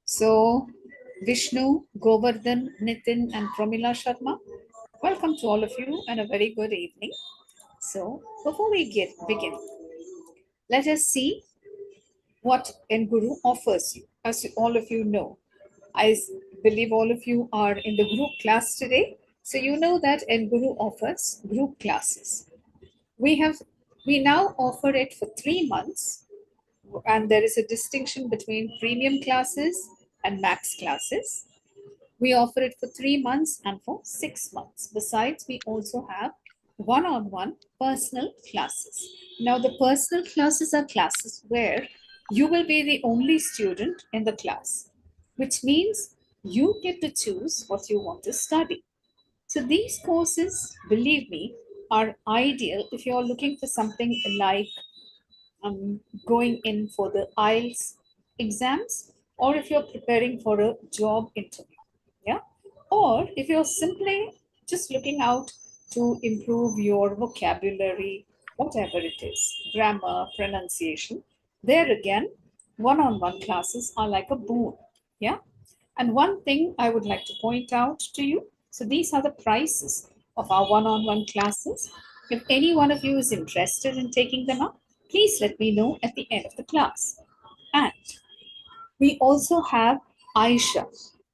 So, Vishnu, Govardhan, Nitin, and Pramila Sharma, welcome to all of you and a very good evening. So, before we begin, let us see what Enguru offers you. As all of you know, believe all of you are in the group class today. So, you know that Enguru offers group classes. We now offer it for 3 months, and there is a distinction between premium classes and max classes. We offer it for 3 months and for 6 months. Besides, we also have one-on-one personal classes. Now, the personal classes are classes where you will be the only student in the class, which means you get to choose what you want to study. So these courses, believe me, are ideal if you're looking for something like going in for the IELTS exams, or if you're preparing for a job interview. Yeah. Or if you're simply just looking out to improve your vocabulary, whatever it is, grammar, pronunciation, there again, one on one classes are like a boon. Yeah. And one thing I would like to point out to you, so these are the prices of our one on one classes. If any one of you is interested in taking them up, please let me know at the end of the class. And we also have Aisha,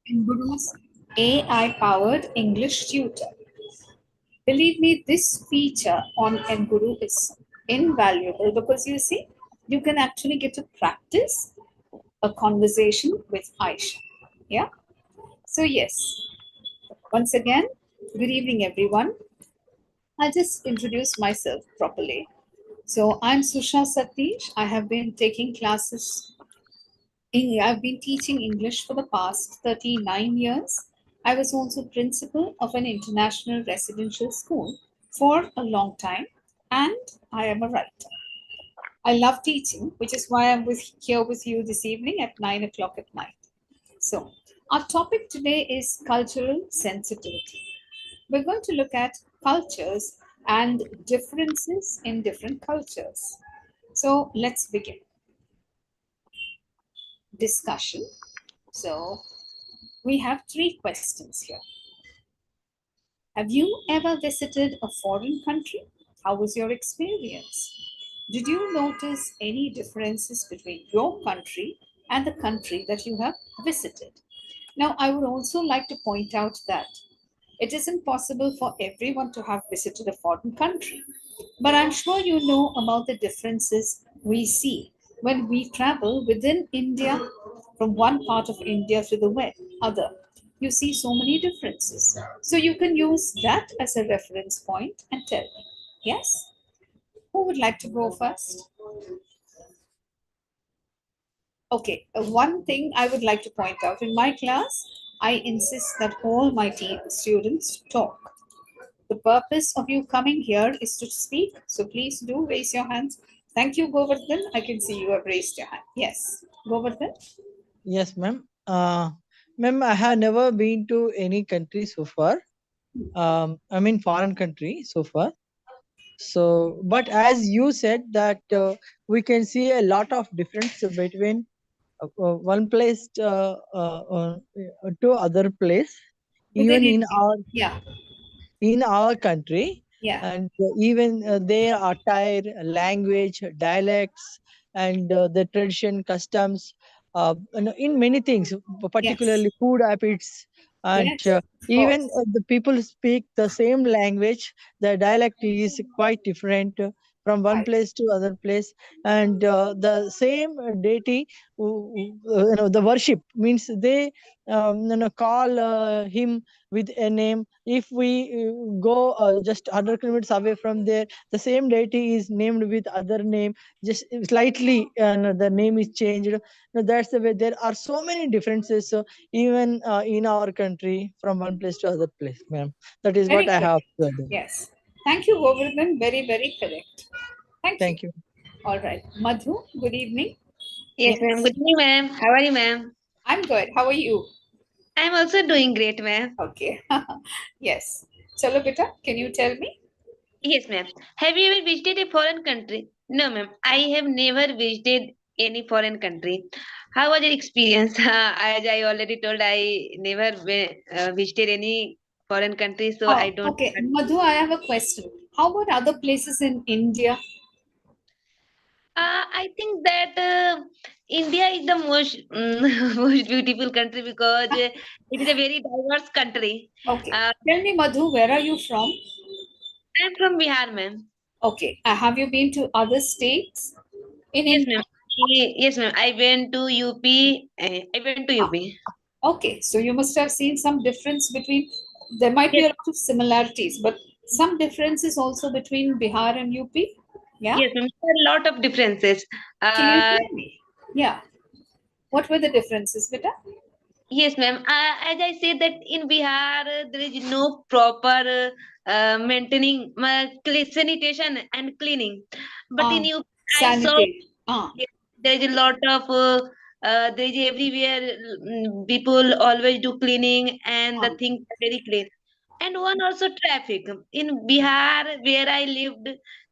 Enguru's AI powered English tutor. Believe me, this feature on Enguru is invaluable because you see, you can actually get to practice a conversation with Aisha. Yeah. So, yes, once again, good evening, everyone. I'll just introduce myself properly. So, I'm Susha Satish. I have been taking classes I've been teaching English for the past 39 years. I was also principal of an international residential school for a long time, and I am a writer. I love teaching, which is why I'm here with you this evening at 9 o'clock at night. So, our topic today is cultural sensitivity. We're going to look at cultures and differences in different cultures. So, let's begin. Discussion. So, we have 3 questions here. Have you ever visited a foreign country? How was your experience? Did you notice any differences between your country and the country that you have visited? Now, I would also like to point out that it isn't possible for everyone to have visited a foreign country, but I'm sure you know about the differences we see when we travel within India, from one part of India to the other. You see so many differences. So you can use that as a reference point and tell me. Yes? Who would like to go first? Okay, one thing I would like to point out in my class, I insist that all my students talk. The purpose of you coming here is to speak, so please do raise your hands. Thank you, Govardhan. I can see you have raised your hand. Yes, Govardhan. Yes, ma'am. Ma'am, I have never been to any country so far. I mean, foreign country so far. So, but as you said that we can see a lot of difference between one place to other place, Within even India. Yeah, in our country, yeah, and even their attire, language, dialects, and the tradition, customs, in many things, yes, particularly food habits, and yes, of even course. the people speak the same language. The dialect is quite different from one Right, place to other place, and the same deity, the worship means they call him with a name. If we go just 100 kilometers away from there, the same deity is named with other name, just slightly the name is changed. That's the way. There are so many differences, so even in our country, from one place to other place, ma'am. That is what very I have correct. observed. Yes. Thank you, Govardhan. Very, very correct. Thank you. Thank you. All right. Madhu, good evening. Yes, ma'am. Yes, Good evening, ma'am. How are you, ma'am? I'm good. How are you? I'm also doing great, ma'am. Okay. Yes. Chalo, beta, can you tell me? Yes, ma'am. Have you ever visited a foreign country? No, ma'am. I have never visited any foreign country. How was your experience? As I already told, I never visited any foreign country, so I Oh, don't. okay. Madhu, I have a question. How about other places in India? I think that India is the most most beautiful country because it is a very diverse country. Okay. Uh, Tell me, Madhu, where are you from? I'm from Bihar, ma'am. Okay. Have you been to other states in Yes, India? ma'am. Yes, ma'am. I went to UP. I went to Ah, UP. okay. So you must have seen some difference between, there might be Yes, a lot of similarities, but some differences also between Bihar and UP. Yeah. yes, ma'am. There are a lot of differences. Can you Uh, tell me? Yeah. What were the differences, beta? yes, ma'am. As I said that in Bihar there is no proper maintaining sanitation and cleaning, but in Ah, UP I saw sanitation. Ah, yes, there is a lot of there is everywhere people always do cleaning and the ah, things are very clean. And one also traffic in Bihar where I live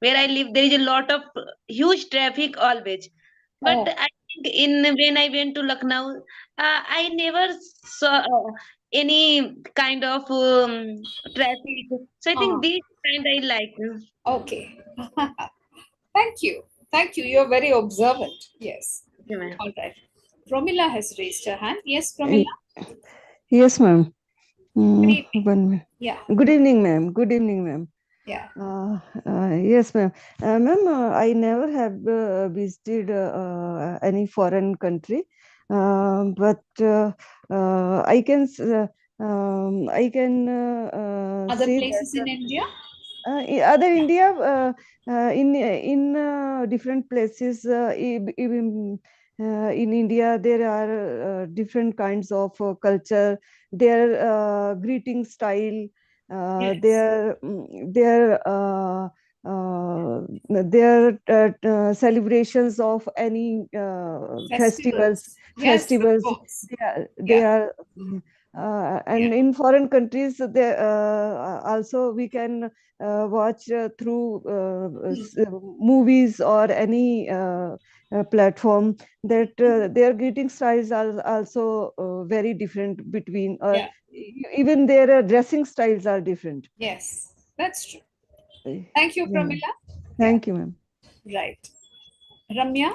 there is a lot of huge traffic always. But oh, I think in when I went to Lucknow, I never saw any kind of traffic. So I ah, think this kind I like. okay. Thank you. Thank you. You're very observant. Yes. Okay, ma'am. All right. Promila has raised her hand. Yes, Promila. Y- Yes, ma'am. Good evening. Yeah. Good evening, ma'am. Good evening, ma'am. Yeah. Yes, ma'am. Ma'am, I never have visited any foreign country, but I can Other say places that in India? other India in different places in India there are different kinds of culture, their greeting style, Yes. celebrations of any Festivals. Yes, of festivals. course. They Yeah. are Yeah. and in foreign countries they also we can watch through movies or any platform that their greeting styles are also very different between Yeah. even their dressing styles are different. Yes. That's true. Uh, Thank you, yeah. Pramila. Yeah. Thank you, ma'am. Right. Ramya,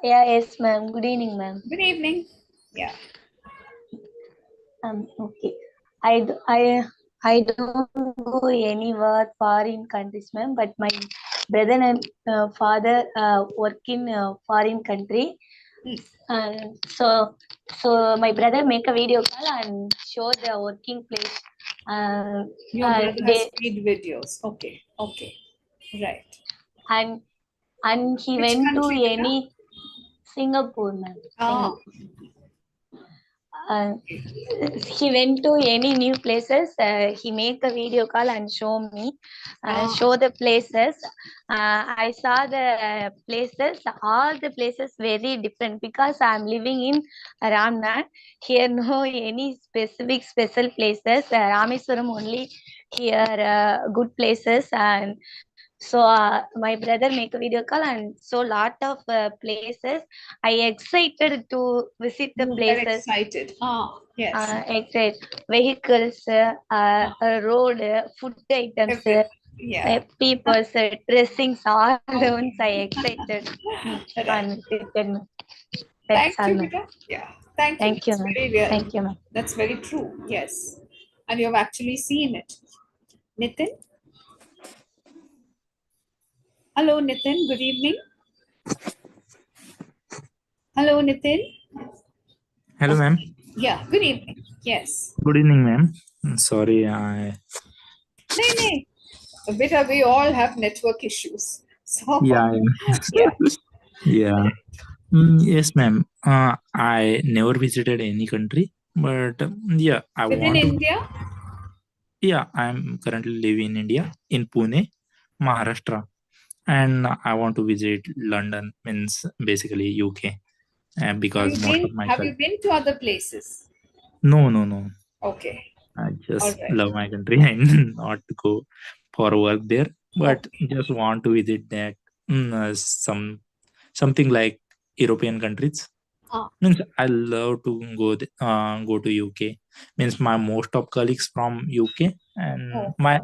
Yeah, yes, ma'am. Good evening, ma'am. good evening. Yeah. Okay. I don't go anywhere foreign countries, ma'am. But my brother and father work in foreign country. Hmm. So my brother make a video call and show the working place. Your brother has They made videos. Okay. Okay. Right. and and he Which went to country, beta? any Singapore, ma'am. Ah, Uh, okay. he went to any new places. He make a video call and show me, Ah, show the places. I saw the places. All the places very different because I'm living in Ramnath. Here no any specific special places. Rameswaram only here good places. And so my brother make a video call and show lot of places. I excited to visit the you were places. excited. Ah, yes. Excited vehicles, Ah, road, food items, everything. Yeah. people, dressings, all Okay. once I excited Right. and visited. That's Thank all, you, ma'am. beta. Yeah. Thank you. Thank you, That's ma'am. very real. Thank you, ma'am. That's very true. Yes. And you've actually seen it. Nitin? Hello, Nitin. Good evening. Hello, Nitin. Hello, ma'am. Yeah. Good evening. Yes. Good evening, ma'am. Sorry, I Nay. Beta, we all have network issues. So, yeah, yeah. yeah. Yes, ma'am. I never visited any country, but yeah, I Within want to. India? Yeah, I'm currently living in India, in Pune, Maharashtra, and I want to visit London, means basically UK, because most of my Have you been to other places? no. Okay. I All just right. love my country and not to go for work there, but Okay. just want to visit that something like European countries. Ah. Means I love to go to UK. Means my most of colleagues from UK, and my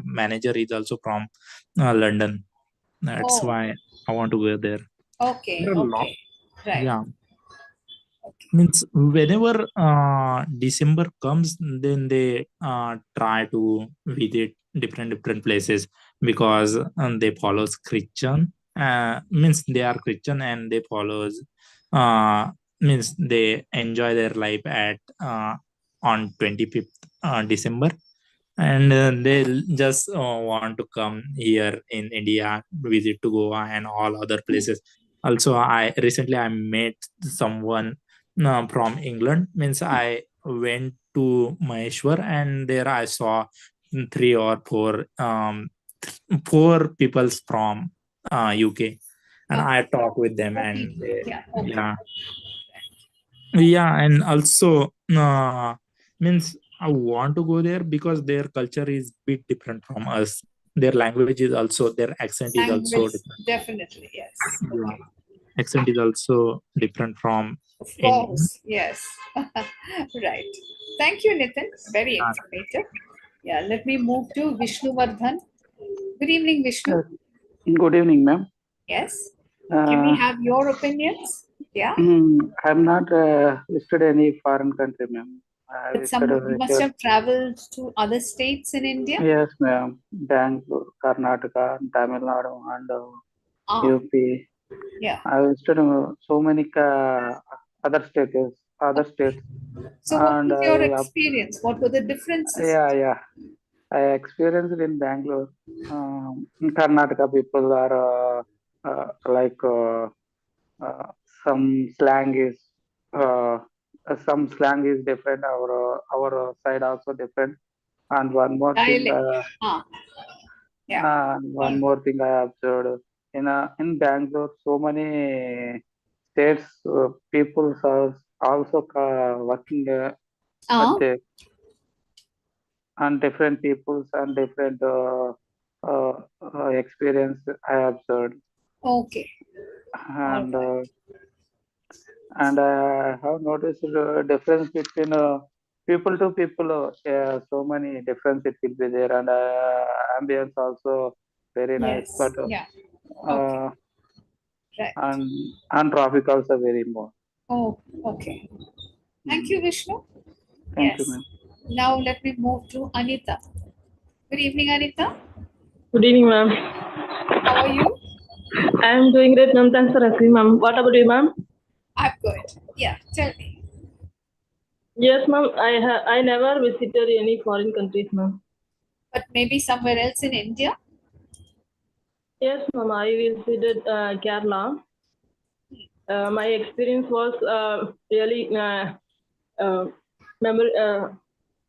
manager is also from London. That's why I want to go there. Okay. There are a lot. Right. Yeah. Means whenever December comes, then they try to visit different places, because they follows Christian. Means they are Christian, and they follows means they enjoy their life at on 25th December, and they just want to come here in India, visit to Goa and all other places. Also, I recently I met someone from England. Means I went to Maheshwar, and there I saw three or four peoples from UK, and I talked with them, and and also means I want to go there because their culture is bit different from us. Their language is also, their accent is also different. Definitely, yes. Yeah. Accent is also different from Of Indian. course, yes. Right. Thank you, Nitin. Very informative. Yeah, let me move to Vishnu Vardhan. Good evening, Vishnu. Good evening, ma'am. Yes. Can we have your opinions? Yeah. I'm not listed any foreign country, ma'am. But you must have traveled to other states in India? Yes, ma'am. Bangalore, Karnataka, Tamil Nadu, and UP. Yeah. I visited so many other states. So what was your experience? What were the differences? Yeah. I experienced in Bangalore. In Karnataka, people are like some slang is different. Our side also different. And one more thing, one more thing I observed in Bangalore, so many states people are also working at there, and different peoples and different experience I observed. Okay. And I have noticed the difference between people to people. So many difference it will be there, and ambience also very nice. But and traffic also very more. Oh, okay. Thank you, Vishnu. Thank you, ma'am. Now let me move to Anita. Good evening, Anita. Good evening, ma'am. How are you? I'm doing great, ma'am. Thanks for asking, ma'am. What about you, ma'am? I'm good. Yeah, tell me. Yes, ma'am. I never visited any foreign countries, ma'am. But maybe somewhere else in India? Yes, ma'am. I visited Kerala. My experience was really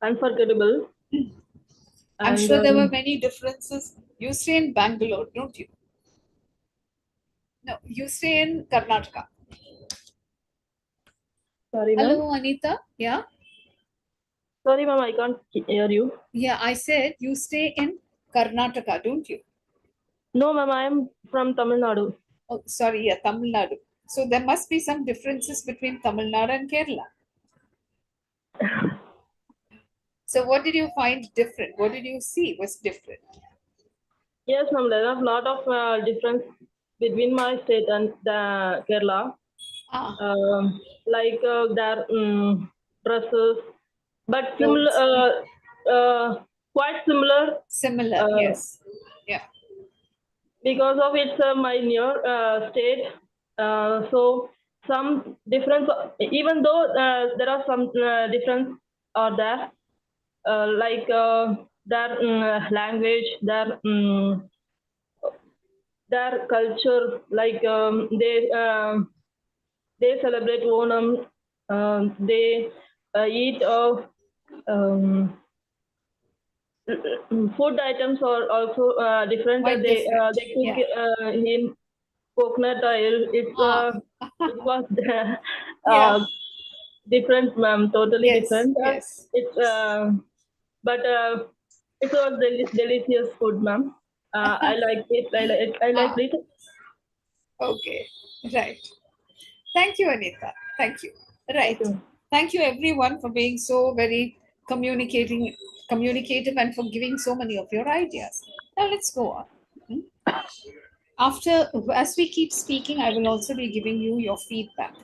unforgettable. I'm sure there were many differences. You stay in Bangalore, don't you? No, you stay in Karnataka. Sorry, ma'am. Hello, Anita. Yeah? Sorry, ma'am, I can't hear you. Yeah, I said you stay in Karnataka, don't you? No, ma'am, I am from Tamil Nadu. Oh, sorry, yeah, Tamil Nadu. So there must be some differences between Tamil Nadu and Kerala. So what did you find different? What did you see was different? Yes, ma'am, there are a lot of difference between my state and the Kerala. Like their dresses, but similar, quite similar. Similar, yes. Yeah. Because of it's my near state, so some difference. Even though there are some difference are there, like their language, their culture, like they celebrate Onam, they eat food items are also different. They cook in coconut oil. It was different, ma'am. Totally different. Yes. It's but it was delicious food, ma'am. I liked it. I liked it. Okay, right. Thank you, Anita. Thank you. Right. Thank you, everyone, for being so very communicative and for giving so many of your ideas. Now let's go on. After, as we keep speaking, I will also be giving you your feedback.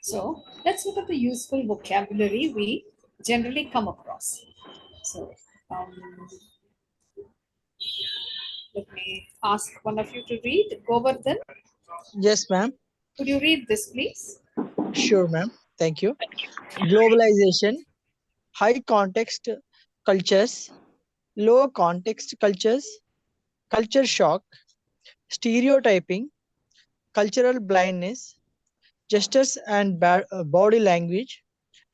So let's look at the useful vocabulary we generally come across. So let me ask one of you to read. Govardhan. Yes, ma'am. Could you read this, please? Sure, ma'am. Thank you. Globalization, high context cultures, low context cultures, culture shock, stereotyping, cultural blindness, gestures and body language,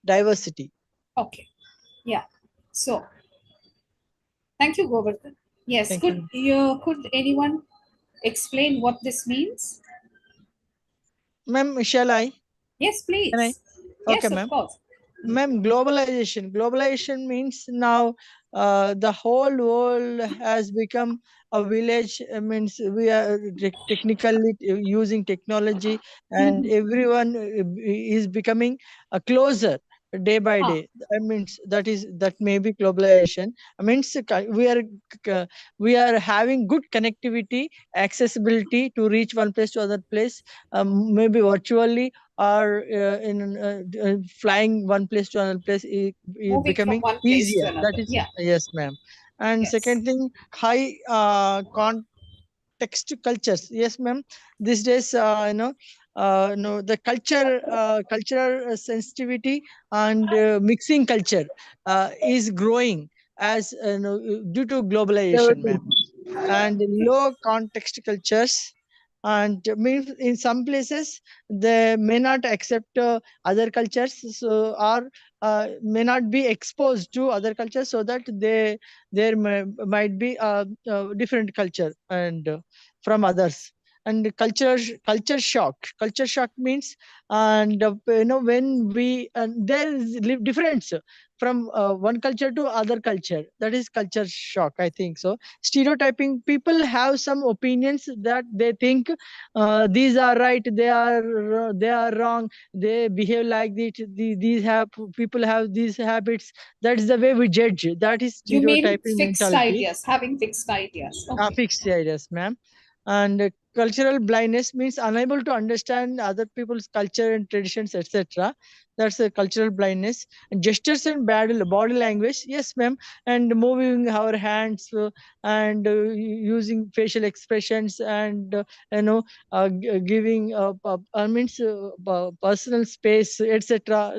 diversity. Okay. Yeah. So, thank you, Govardhan. Yes. Thank Could anyone explain what this means? Ma'am, shall I? Yes, please. Can I? Yes, Okay, of ma'am. course. Ma'am, globalization means now the whole world has become a village. Means we are technically using technology, and everyone is becoming closer day by day. I mean, that may be globalization. I mean, we are having good connectivity, accessibility to reach one place to other place, maybe virtually or flying one place to another place is Moving from becoming one place easier. to another. That is, Yeah. yes, ma'am. And Yes. second thing, high context cultures. Yes, ma'am. These days, no, the cultural sensitivity and mixing culture is growing as due to globalization, ma'am. And low context cultures, and means in some places they may not accept other cultures, so or may not be exposed to other cultures, so that might be a different culture and from others. And culture shock means, and when we there is difference from one culture to other culture, that is culture shock, I think so. Stereotyping, people have some opinions that they think these are right, they are wrong, they behave like this, these have people have these habits. That's the way we judge. That is You mean stereotyping fixed mentality. ideas, having fixed ideas. Okay. Fixed ideas, ma'am. And cultural blindness means unable to understand other people's culture and traditions, etc. That's a cultural blindness. And gestures and body language, yes, ma'am. And moving our hands and using facial expressions and giving means personal space, etc.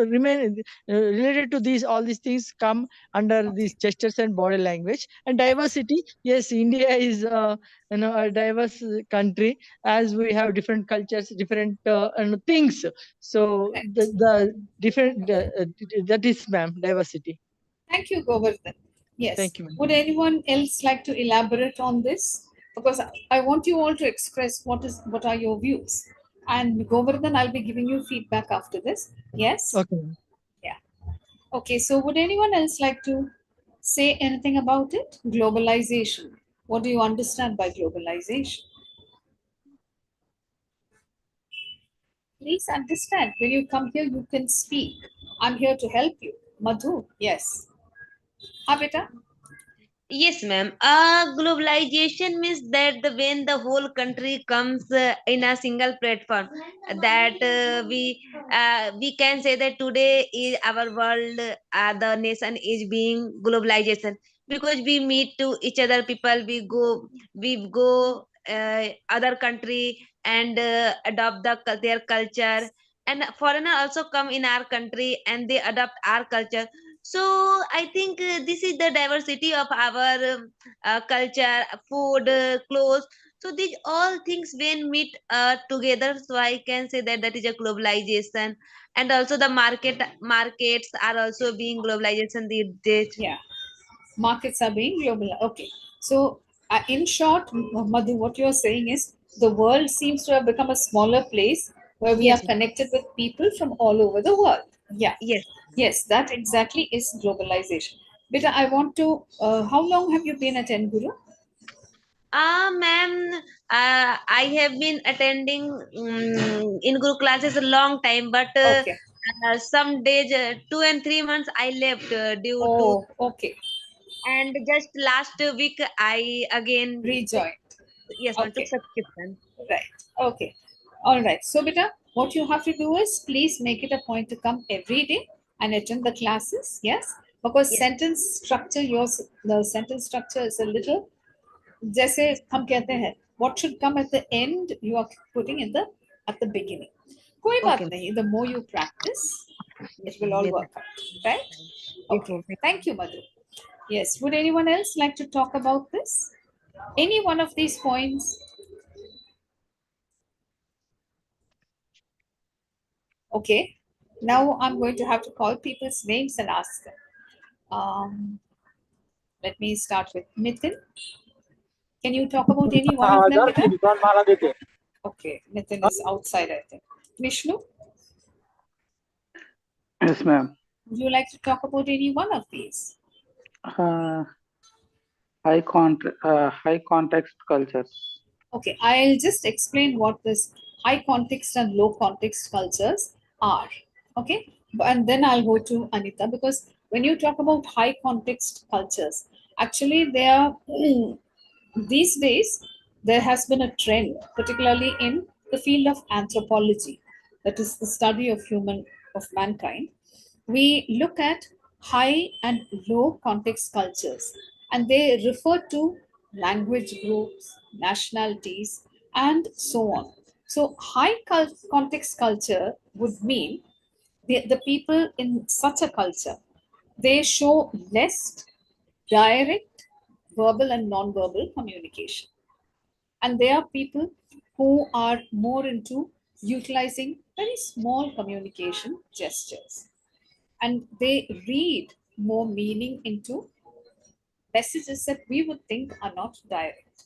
Remain related to these, all these things come under these gestures and body language. And diversity, yes, India is a diverse country, as we have different cultures, different things. So the different that is, ma'am, diversity. Thank you, Govardhan. Yes. Thank you, ma'am. Would anyone else like to elaborate on this? Because I want you all to express what are your views. And Govardhan, I'll be giving you feedback after this. Yes? Okay, ma'am. Yeah. Okay, so would anyone else like to say anything about it? Globalization. What do you understand by globalization? Please understand, when you come here, you can speak. I'm here to help you. Madhu, yes. Beta? Yes, ma'am. Globalization means that when the whole country comes in a single platform, that we can say that today is our world, the nation is being globalization, because we meet to each other people, we go other country and adopt their culture, and foreigner also come in our country and they adopt our culture. So I think this is the diversity of our culture, food, clothes. So these all things when meet together, so I can say that that is a globalization. And also the markets are also being globalization these days. Yeah, markets are being global. Okay, so in short, Madhu, what you're saying is the world seems to have become a smaller place where we are Yes. connected with people from all over the world. Yeah. Yes. Yes, that exactly is globalization. Beta, I want to. How long have you been at Enguru? Ma'am, I have been attending enguru classes a long time, but Okay. some days, 2 and 3 months, I left due to, Oh, okay. and just last week I again took, Rejoined. yes, ma'am, took Okay. subscription. Right. Okay. All right. So, beta, what you have to do is please make it a point to come every day and attend the classes. Yes. Because Yes. sentence structure, the sentence structure is a little, जैसे हम कहते हैं, what should come at the end, you are putting in the at the beginning. कोई बात Okay. नहीं. The more you practice, Yes, it will ma'am. all Yes, work ma'am. out. Right? Yes, Okay. ma'am. Thank you, Madhu. Yes. Would anyone else like to talk about this? Any one of these points? Okay. Now I'm going to have to call people's names and ask them. Let me start with Nitin. Can you talk about any one of them? Beta? Okay. Nitin is outside, I think. Vishnu, Yes, ma'am. would you like to talk about any one of these? High context cultures. Okay, I'll just explain what this high context and low context cultures are. Okay, and then I'll go to Anita, because when you talk about high context cultures, actually they are these days there has been a trend, particularly in the field of anthropology, that is the study of mankind. We look at high and low context cultures, and they refer to language groups, nationalities, and so on. So, context culture would mean the people in such a culture, they show less direct verbal and non-verbal communication, and they are people who are more into utilizing very small communication gestures, and they read more meaning into messages that we would think are not direct.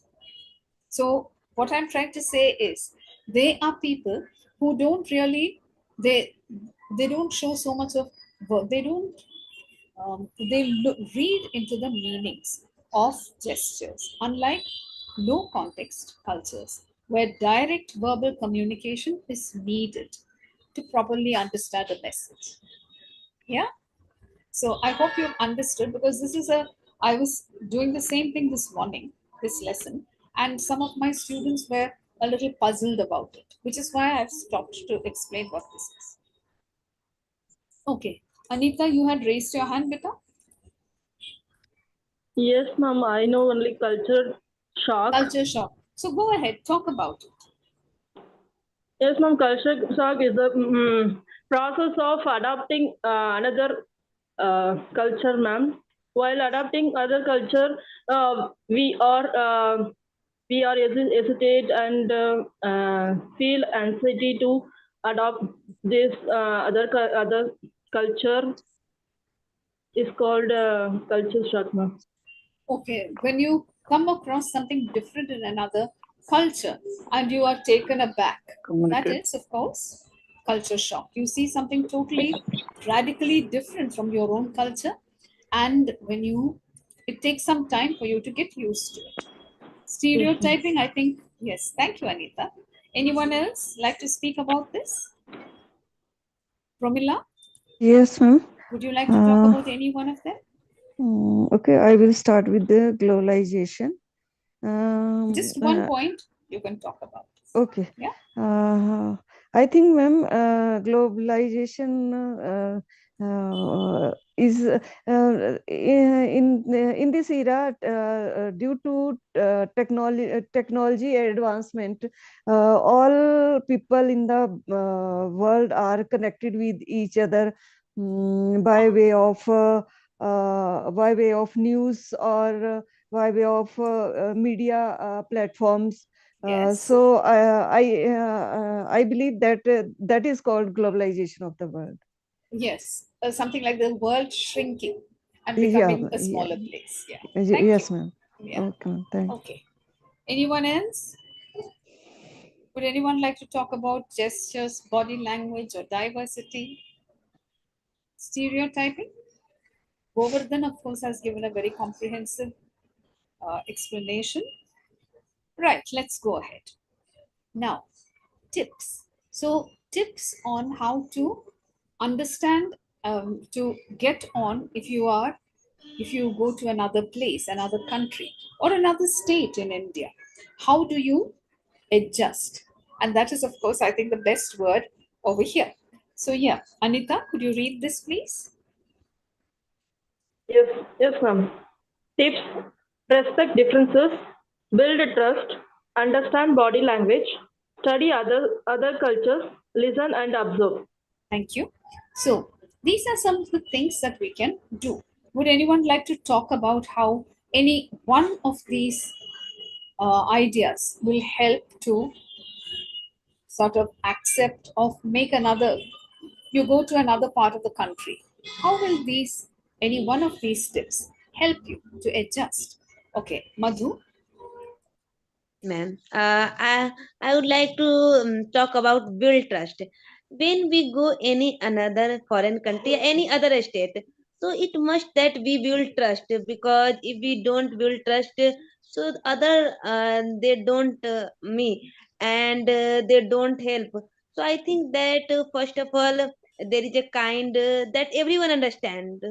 So what I'm trying to say is they are people who don't really, they don't show so much of they don't read into the meanings of gestures, unlike low context cultures where direct verbal communication is needed to properly understand a message. Yeah. So I hope you've understood, because I was doing the same thing this morning, this lesson, and some of my students were a little puzzled about it, which is why I've stopped to explain what this is. Okay. Anita, you had raised your hand, beta? Yes, ma'am. I know only culture shock. Culture shock. So go ahead, talk about it. Yes, ma'am. Culture shock is the process of adopting another culture, ma'am. While adopting other culture, we are hesitate and feel anxiety to adopt this other culture. Is called culture shock, ma'am. Okay, when you come across something different in another culture and you are taken aback, that is, of course, culture shock. You see something totally radically different from your own culture, and it takes some time for you to get used to it. Stereotyping, I think, yes. Thank you, Anita. Anyone else like to speak about this? Promila, Yes, ma'am. would you like to talk about any one of them? Okay, I will start with the globalization. Just one point you can talk about. Okay. Yeah. I think, ma'am, globalization is in this era due to technology advancement. All people in the world are connected with each other by way of news or by way of media platforms. Yes. So I believe that that is called globalization of the world. Yes, something like the world shrinking and becoming a smaller place. Yeah. Thank Yes, you. ma'am. Yeah. Okay, ma'am. Thank you. Okay. Anyone else? Would anyone like to talk about gestures, body language, or diversity? Stereotyping? Govardhan, of course, has given a very comprehensive explanation. Right, let's go ahead. Now, tips. So, tips on how to understand, to get on if you go to another place, another country, or another state in India. How do you adjust? And that is, of course, I think the best word over here. So, yeah, Anita, could you read this, please? Yes, ma'am. Tips: respect differences, build trust, understand body language, study other cultures, listen and observe. Thank you. So, these are some of the things that we can do. Would anyone like to talk about how any one of these ideas will help to sort of accept or make another, you go to another part of the country? How will any one of these tips help you to adjust? Okay, Madhu. Ma'am, I would like to talk about build trust. When we go any another foreign country, any other state, so it must that we build trust, because if we don't build trust, so other they don't me and they don't help. So I think that first of all there is a kind that everyone understands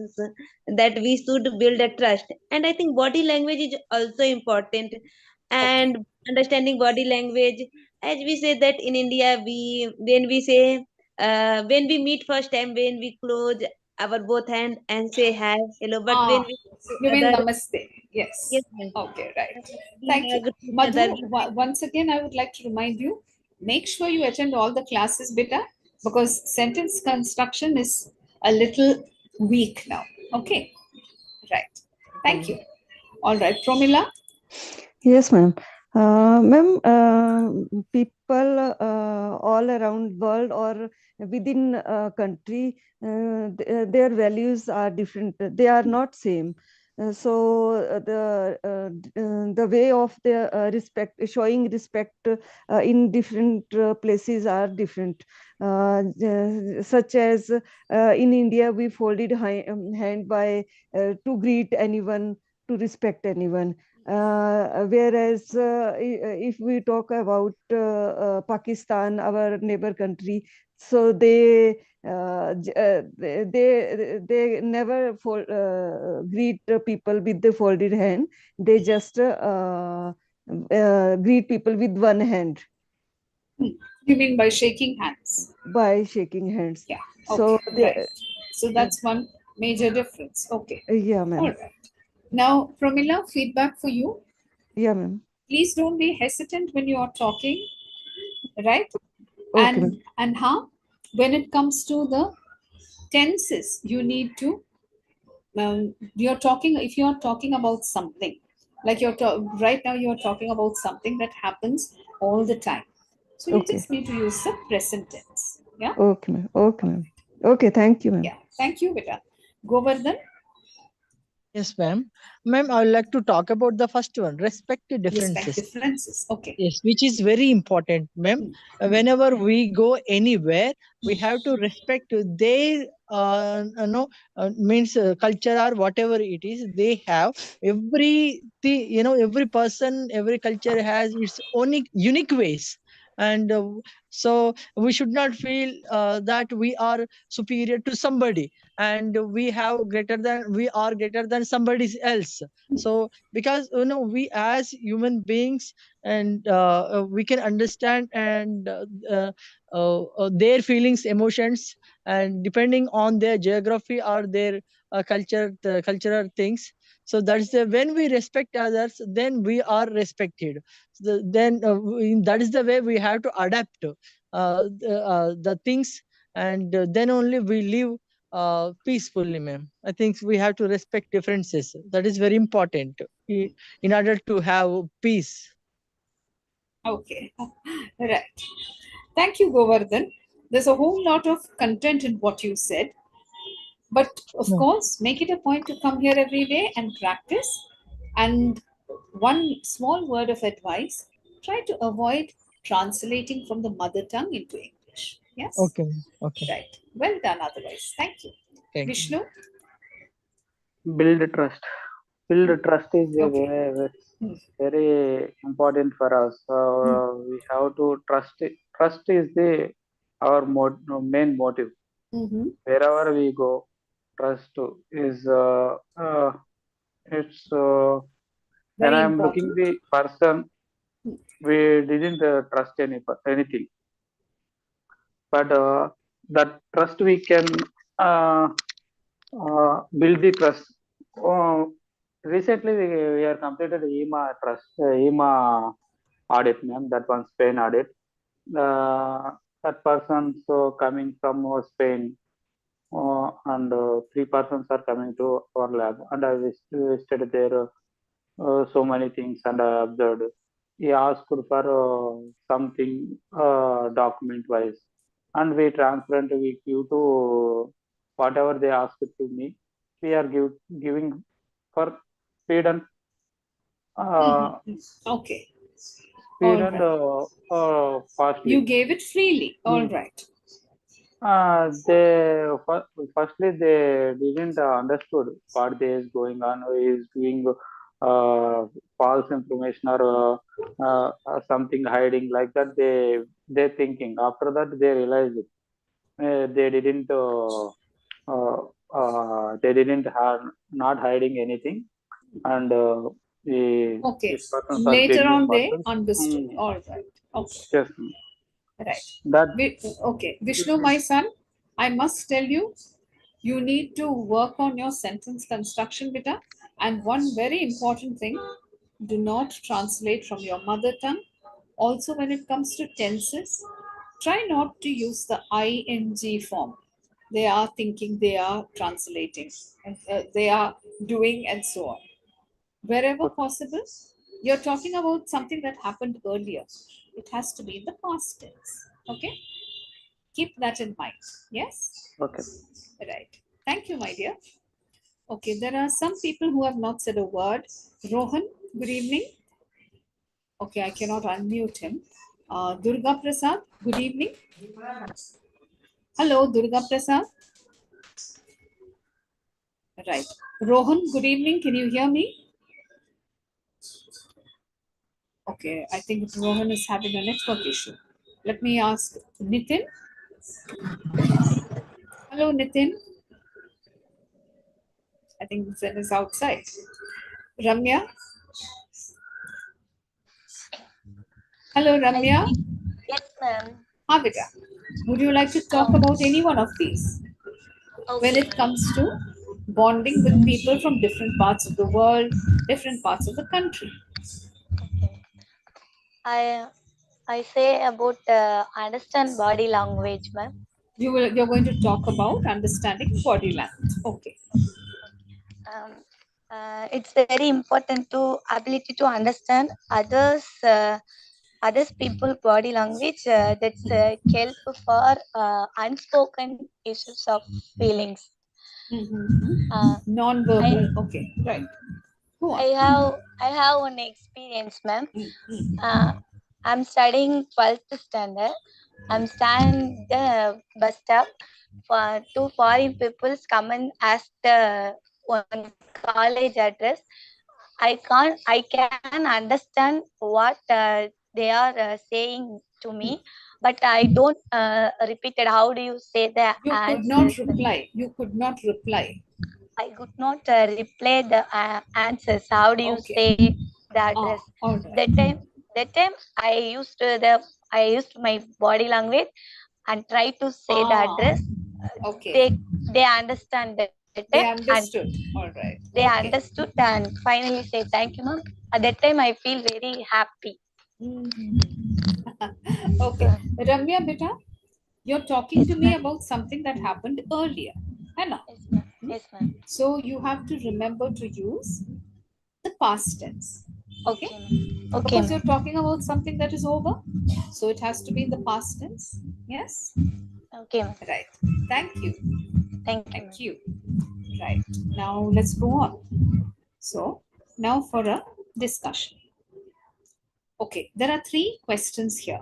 that we should build a trust, and I think body language is also important. Okay. And understanding body language, as we say that in India, we when we say when we meet first time, when we close our both hand and say hi, hello, but when Ah, we see you mean other, namaste? Yes. yes, ma'am. Okay, right. We Thank you. hug each Madhu, other. once again, I would like to remind you, make sure you attend all the classes, beta, because sentence construction is a little weak now. Okay, right. Thank you. All right, Promila. Yes, ma'am. Ma'am, people all around world or within a country, their values are different. They are not same. The way of the respect, showing respect in different places are different. Such as in India, we folded hand by to greet anyone, to respect anyone. Whereas if we talk about Pakistan, our neighbor country, so they never greet people with the folded hand. They just greet people with one hand. You mean by shaking hands? By shaking hands. Yeah. So Okay. Right. So that's one major difference. Okay. yeah, All ma'am. right. Now, Pramila, feedback for you. Yeah, ma'am. Please don't be hesitant when you are talking, right? Okay, ma'am. And how, when it comes to the tenses, you need to, you're talking, if you're talking about something, like right now you're talking about something that happens all the time. So you Okay. just need to use the present tense. Yeah. Okay, ma'am. Okay, ma'am. Okay, thank you, ma'am. Yeah. Thank you, Vita. Govardhan. Yes, ma'am. Ma'am, I would like to talk about the first one, respect the Respect differences. differences. Okay. Yes, which is very important, ma'am. Whenever we go anywhere, we have to respect their, means culture or whatever it is they have. Every person, every culture has its own unique ways. And so we should not feel that we are superior to somebody, and we are greater than somebody else. So because we as human beings, and we can understand and their feelings, emotions, and depending on their geography or their cultural things. So that's when we respect others, then we are respected. That is the way we have to adapt the things, and then only we live peacefully, ma'am. I think we have to respect differences. That is very important in order to have peace. Okay. Right. Thank you, Govardhan. There's a whole lot of content in what you said. But of course, make it a point to come here every day and practice. And one small word of advice, try to avoid translating from the mother tongue into English. Yes? Okay. Okay. Right. Well done, otherwise. Thank you. Thank you. Vishnu? Build trust. build trust is a Okay. very important for us. We have to trust. Trust is the our main motive. Mm-hmm. Wherever we go, trust is it's when Very I'm looking important. the person, we didn't trust anything, but that trust we can uh, build the trust. Uh, Recently, we are completed EMA audit, ma'am. That one Spain audit. That person so coming from Spain, and three persons are coming to our lab, and I visited there so many things, and I observed. He asked for something document wise, and we transparent we give to whatever they asked to me. We are giving for speed and uh, Okay. speed All and right. fastly. You gave it freely. All right. Firstly they didn't understood what they is going on. Is doing false information or something hiding like that. They thinking. After that they realized it. They didn't. They didn't have not hiding anything, and Okay. these persons are Later genuine on, they persons. understood. All right. Okay. Yes, Right. that Okay. Vishnu, my son, I must tell you, you need to work on your sentence construction, beta. And one very important thing, do not translate from your mother tongue. Also, when it comes to tenses, try not to use the ing form. They are thinking, they are translating, and they are doing, and so on. Wherever possible, you're talking about something that happened earlier. It has to be in the past tense. Okay? Keep that in mind. Yes? okay. Right. Thank you, my dear. Okay, there are some people who have not said a word. Rohan, good evening. Okay, I cannot unmute him. Durga Prasad, good evening. Hello, Durga Prasad. Right. Rohan, good evening. Can you hear me? Okay, I think Rohan is having a network issue. Let me ask Nitin. Hello, Nitin. I think Zen is outside. Ramya. Hello, Ramya. Yes, ma'am. Beta. Would you like to talk about any one of these? When Okay, it comes to bonding with people from different parts of the world, different parts of the country. okay. I I say about understand body language, ma'am. You're going to talk about understanding body language. Okay. Um, it's very important to ability to understand others people body language. That's help for unspoken issues of feelings. I Non-verbal. Okay. Right. Go on. I have one experience, ma'am. I'm studying 12th standard. I'm standing the bus stop for two foreign people come and ask the one college address. I can understand what they are saying to me, but I don't repeat it. How do you say the You could not answers? reply. You could not reply. I could not reply the answers. How do you Okay. say the address? All right. That time I used my body language and try to say the address. Okay. They understand that They time and understood. All right. they Okay. understood and finally say thank you, ma'am. At that time I feel very happy. Okay. Ramya, beta, you're talking Yes, to me ma'am. about something that happened earlier. Anna. Yes, ma'am. Yes, ma'am. So you have to remember to use the past tense. Okay? Okay, ma'am. Okay, Because ma'am. you're talking about something that is over. So it has to be in the past tense. Yes? Okay, ma'am. Right. Thank you. Thank you, Thank ma'am. you. Right. Now let's go on. So now for a discussion. Okay, there are three questions here.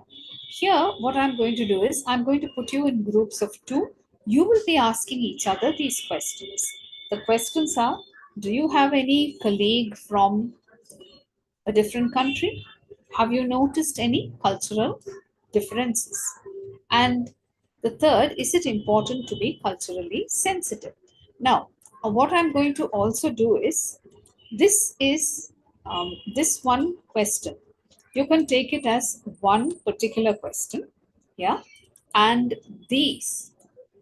Here, what I'm going to do is I'm going to put you in groups of two. You will be asking each other these questions. The questions are, Do you have any colleague from a different country? Have you noticed any cultural differences? And the third, is it important to be culturally sensitive? Now, what I'm going to also do is this is this one question. You can take it as one particular question, yeah, and these,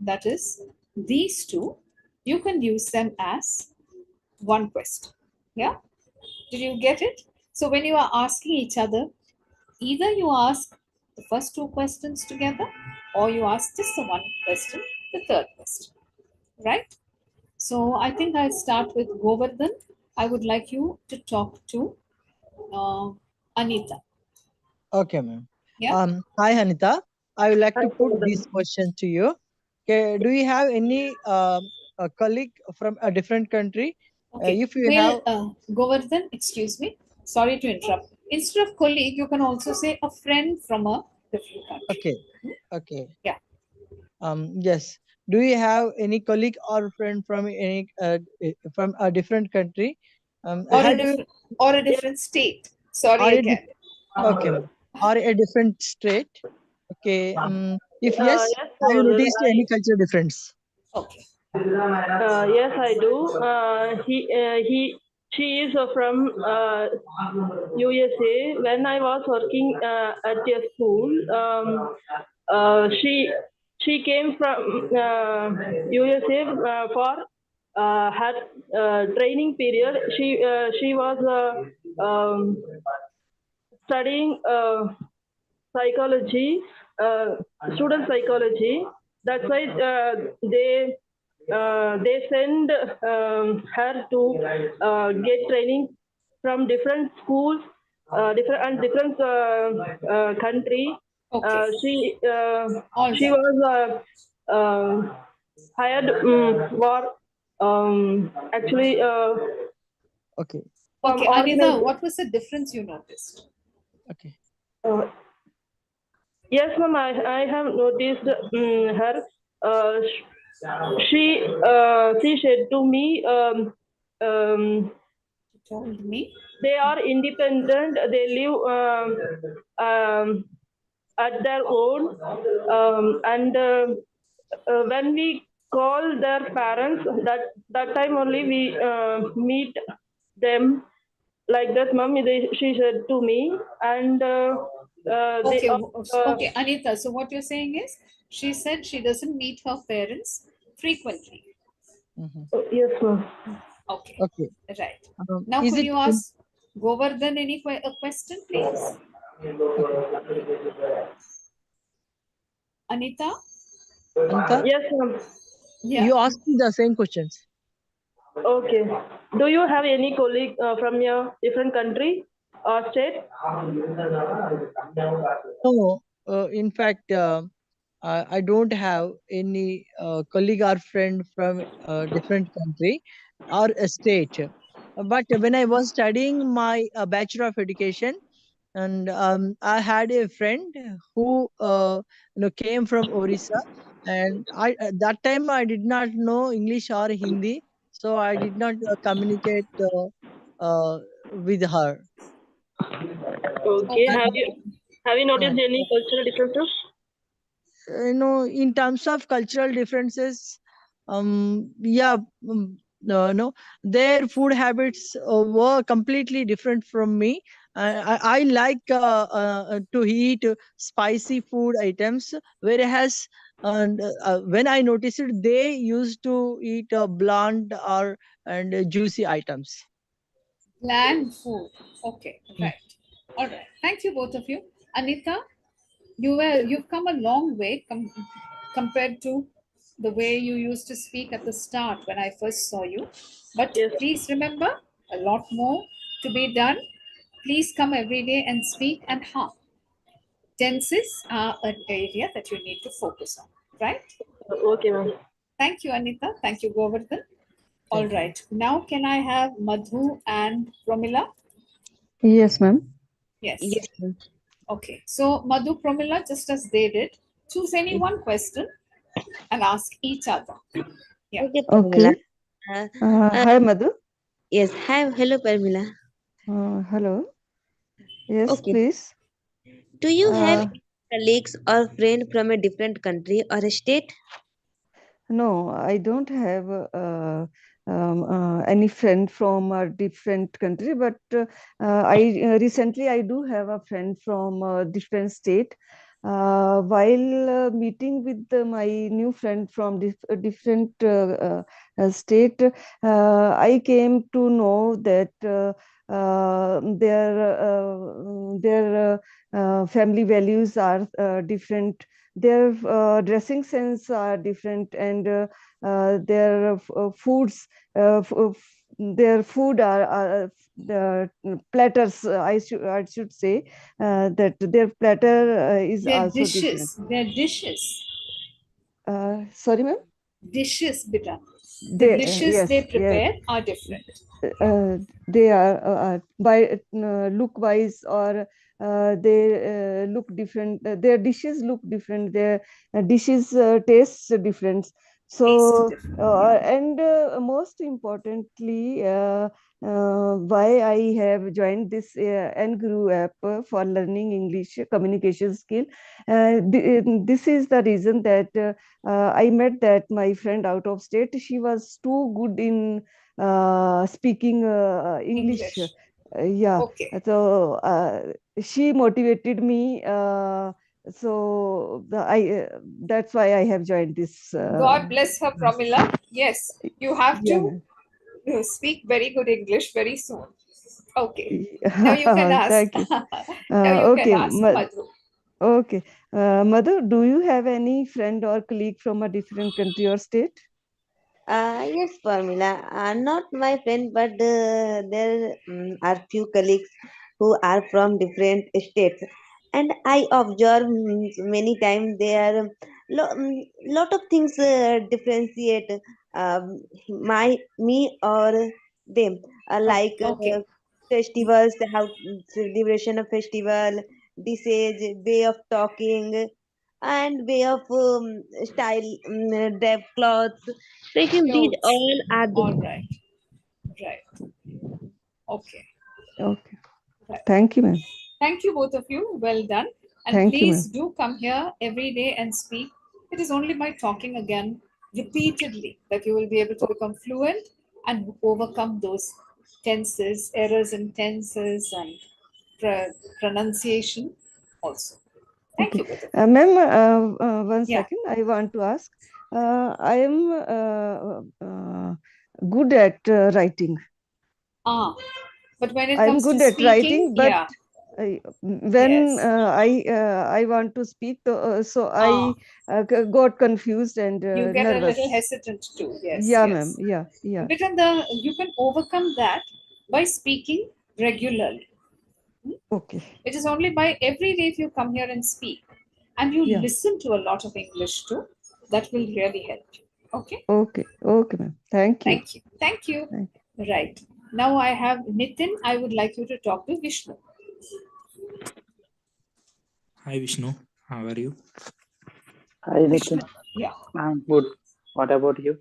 that is, these two, you can use them as one question, yeah. Did you get it? So when you are asking each other, either you ask the first two questions together or you ask just the one question, the third question, right? So I think I'll start with Govardhan. I would like you to talk to Anita. Okay, ma'am. Yeah. Hi, Hanita. I would like Hi, to put Govardhan. this question to you. Okay, do you have any a colleague from a different country? Okay. If you have, Govardhan, excuse me. Sorry to interrupt. Instead of colleague, you can also say a friend from a different country. okay, okay. Yeah. Yes. Do you have any colleague or friend from any from a different country? Or a Have you different or a different state. Sorry or a again. okay, ma'am. Or a different state? Okay. If yes, Yes, have you Govardhan. noticed any cultural difference? Okay. Yes, I do. She is from USA. When I was working at a school, she came from USA for her training period. She was studying psychology, student psychology. That's why they send her to get training from different schools, different country. Okay. All She right. was hired for actually Okay. Okay, from Anita, what was the difference you noticed? Okay. Yes, ma'am, I have noticed her. She said to me, Told me. they are independent. They live at their own, and when we call their parents, that time only we meet them like that, ma'am. She said to me, and they Okay, are. okay, Anita. So what you're saying is, she said she doesn't meet her parents frequently. Yes, ma'am. Okay, Okay. right. Now, Is could it you ask Govardhan a question, please? Anita? Anta? Yes, ma'am. Yeah. You asked me the same questions. Okay. Do you have any colleague from your different country or state? No, in fact, I don't have any colleague or friend from a different country or a state. But when I was studying my Bachelor of Education, and I had a friend who came from Orissa, and I at that time I did not know English or Hindi, so I did not communicate with her. Okay. Okay. Have you Uh, noticed any cultural differences? In terms of cultural differences, yeah, no, their food habits were completely different from me. I like to eat spicy food items, whereas when I noticed it, they used to eat bland or and juicy items. Bland food. Okay, Mm. right. All right. Thank you, both of you. Anita, you've come a long way compared to the way you used to speak at the start when I first saw you. But Yes. please remember, a lot more to be done. Please come every day and speak, and tenses are an area that you need to focus on, right? Okay, ma'am. Thank you, Anita. Thank you, Govardhan. All Thank you. right. Now, can I have Madhu and Promila? Yes, ma'am. Yes. Yes, ma'am. Okay. So, Madhu, Promila, just as they did, choose any one question and ask each other. Yeah. Okay, Okay. Pramila. Uh, Hi, Madhu. Yes. Hi. Hello, Parmila. Hello. Yes, Okay. please. Do you have Uh, colleagues or friend from a different country or a state? No, I don't have any friend from a different country, but I recently I do have a friend from a different state. While meeting with my new friend from different state, I came to know that their family values are different, their dressing sense are different, and their foods, their food are the platters, I should say that their platter is Their also different. dishes, their dishes, Sorry, ma'am. dishes, beta. The They dishes yes, they yes, prepare are different. they are by look wise, or they look different, their dishes look different, their dishes tastes different. Taste So different. Yeah. and most importantly, why I have joined this enguru app for learning English communication skill, this is the reason that I met that my friend out of state, she was too good in speaking English. English. Yeah, Okay. so she motivated me. So that's why I have joined this. God bless her, Pramila. Yes, you have Yeah, to ma'am. speak very good English very soon. Okay. Now you can ask. Thank you. Now you can Okay, ask Madhu. okay. Mother, do you have any friend or colleague from a different country or state? Yes, Formula. Not my friend, but there are few colleagues who are from different states, and I observe many times there lot of things differentiate my me or them. Like Okay. festivals, how celebration of festival, dishes, way of talking, and way of style, dress clothes. So I think these Clothes. all are All there. right. Right. Okay. Okay. Right. Thank you, ma'am. Thank you, both of you. Well done. And Thank you, please ma'am. do come here every day and speak. It is only by talking again repeatedly that you will be able to become fluent and overcome those tenses, errors in tenses, and pronunciation also. Thank Okay. you, both of you. Ma'am, one Yeah. second. I want to ask. I am good at writing. Ah, but when it I'm comes to good at speaking, writing, but yeah, when yes. I want to speak, so Ah, I got confused and you get a little nervous. hesitant too. Yes, Yeah, ma'am. yes. Yeah, yeah, But you can overcome that by speaking regularly. Hmm? okay. It is only by every day if you come here and speak and you Yeah, listen to a lot of English too, that will really help you. Okay. okay, okay, ma'am. Thank you. Thank you. Thank you. Thank Right. Now I have Nitin. I would like you to talk to Vishnu. Hi Vishnu, how are you? Hi Nitin, Vishnu. Yeah. I'm good. What about you?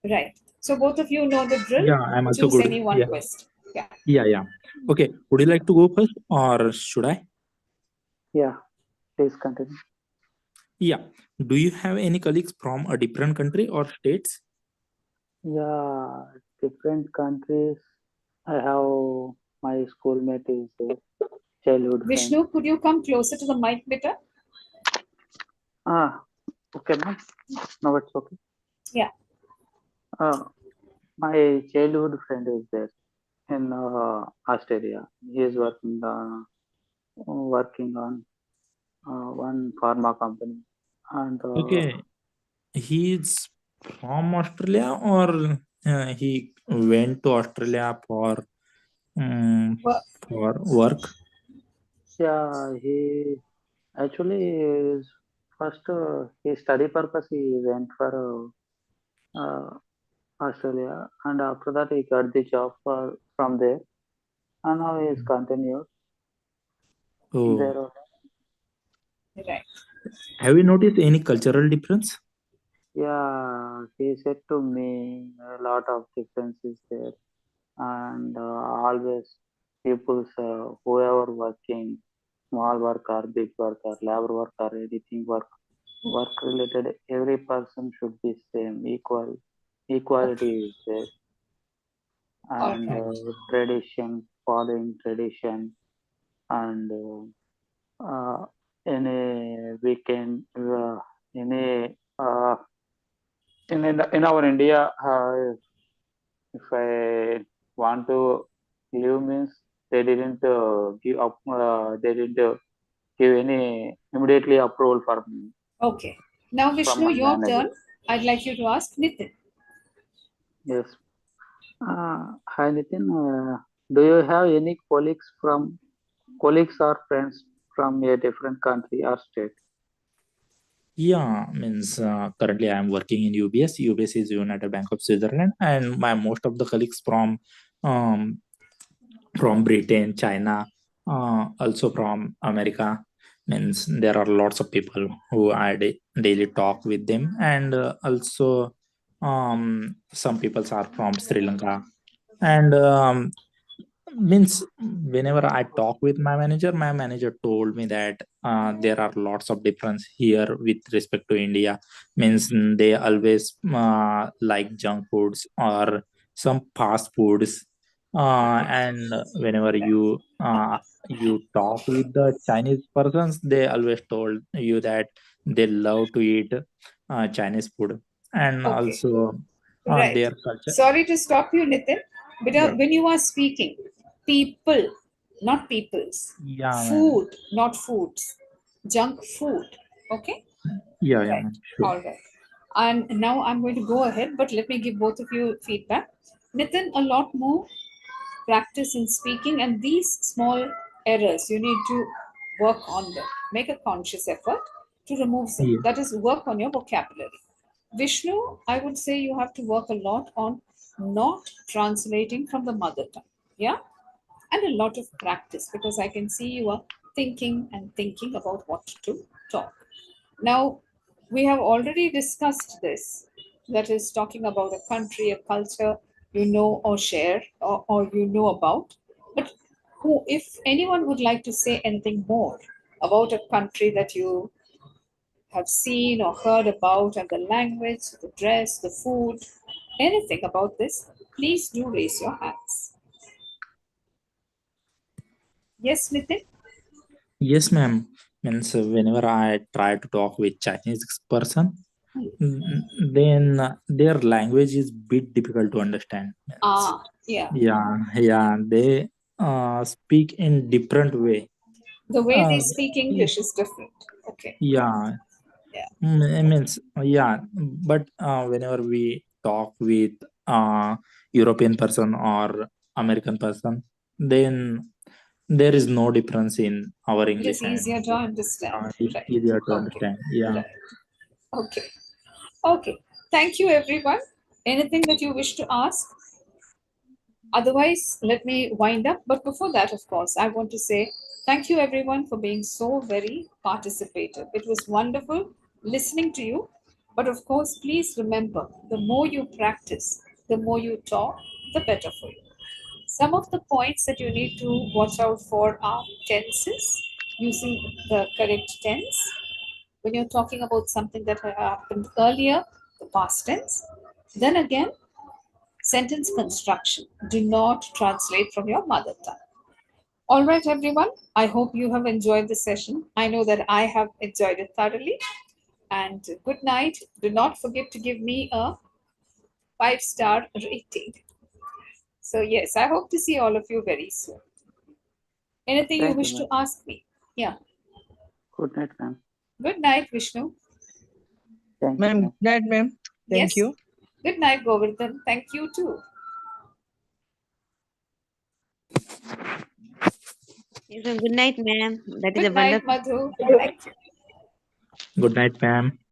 Right. So both of you know the drill. Yeah, I'm also Choose good. any one Yeah, quest. Yeah. yeah. Okay, would you like to go first or should I? Yeah, please continue. Yeah. Do you have any colleagues from a different country or states? Yeah, different countries. I have my schoolmate is a childhood friend. Vishnu, could you come closer to the mic, beta? Ah, okay, ma'am. Now it's okay. Yeah. My childhood friend is there in Australia. He is working on one pharma company, and Okay, he's from Australia or he went to Australia um, Well, for work? yeah, he actually is first his study purpose he went for Australia, and after that he got the job from there, and now he is continued Oh, there. right. have you noticed any cultural difference? Yeah, he said to me a lot of differences there, and always people's whoever working, small work or big work or labor work or anything work related, every person should be same, equal, equality is there, All and right. tradition, following tradition, and any weekend, any in our India, if I want to leave means they didn't give up, they didn't give any immediately approval for me Okay. Now, from Vishnu, my your manager. turn. I'd like you to ask Nitin. Yes. Hi Nitin, do you have any colleagues or friends from a different country or state? Yeah, means currently I am working in UBS. UBS is United Bank of Switzerland, and my most of the colleagues um, from Britain, China, also from America. Means there are lots of people who I daily talk with them, and also some people are from Sri Lanka, and means whenever I talk with my manager told me that there are lots of difference here with respect to India. Means they always like junk foods or some fast foods, and whenever you talk with the Chinese persons, they always told you that they love to eat Chinese food, and Okay. also Right. their culture. Sorry to stop you, Nitin. But Yeah, when you are speaking, people, not peoples. yeah, man. Food, not foods. Junk food. Okay? Yeah, yeah, Right. man. Sure. All right. And now I'm going to go ahead, but let me give both of you feedback. Nitin, a lot more practice in speaking, and these small errors, you need to work on them. Make a conscious effort to remove them. Yeah. That is, work on your vocabulary. Vishnu, I would say you have to work a lot on not translating from the mother tongue. Yeah? And a lot of practice, because I can see you are thinking and thinking about what to talk. Now, we have already discussed this, that is, talking about a country, a culture you know or share or you know about. But if anyone would like to say anything more about a country that you have seen or heard about, and the language, the dress, the food, anything about this, please do raise your hands. Yes, Nitin? Yes, ma'am. Means whenever I try to talk with Chinese person, then their language is bit difficult to understand. Means, Ah, yeah. yeah, they speak in different way. The way they Uh, speak y- English is different. Okay. yeah, Yeah. it means yeah. But whenever we talk with European person or American person, then there is no difference in our It English is and easier to understand. it's Right. easier to Okay. understand. Yeah. Right. Okay. Okay. Thank you, everyone. Anything that you wish to ask? Otherwise, let me wind up. But before that, of course, I want to say thank you, everyone, for being so very participative. It was wonderful listening to you. But of course, please remember, the more you practice, the more you talk, the better for you. Some of the points that you need to watch out for are tenses, using the correct tense. When you're talking about something that had happened earlier, the past tense. Then again, sentence construction. Do not translate from your mother tongue. All right, everyone. I hope you have enjoyed the session. I know that I have enjoyed it thoroughly. And good night. Do not forget to give me a 5-star rating. So, yes, I hope to see all of you very soon. Anything you Thank you, wish to ma'am. ask me? Yeah. Good night, ma'am. Good night, Vishnu. Thank you, Ma'am, ma'am. good night, ma'am. Thank Yes. you. Good night, Govardhan. Thank you too. Yes, ma'am. Good night, ma'am. That is a Good night, wonderful. Madhu. Thank you. Good night, ma'am.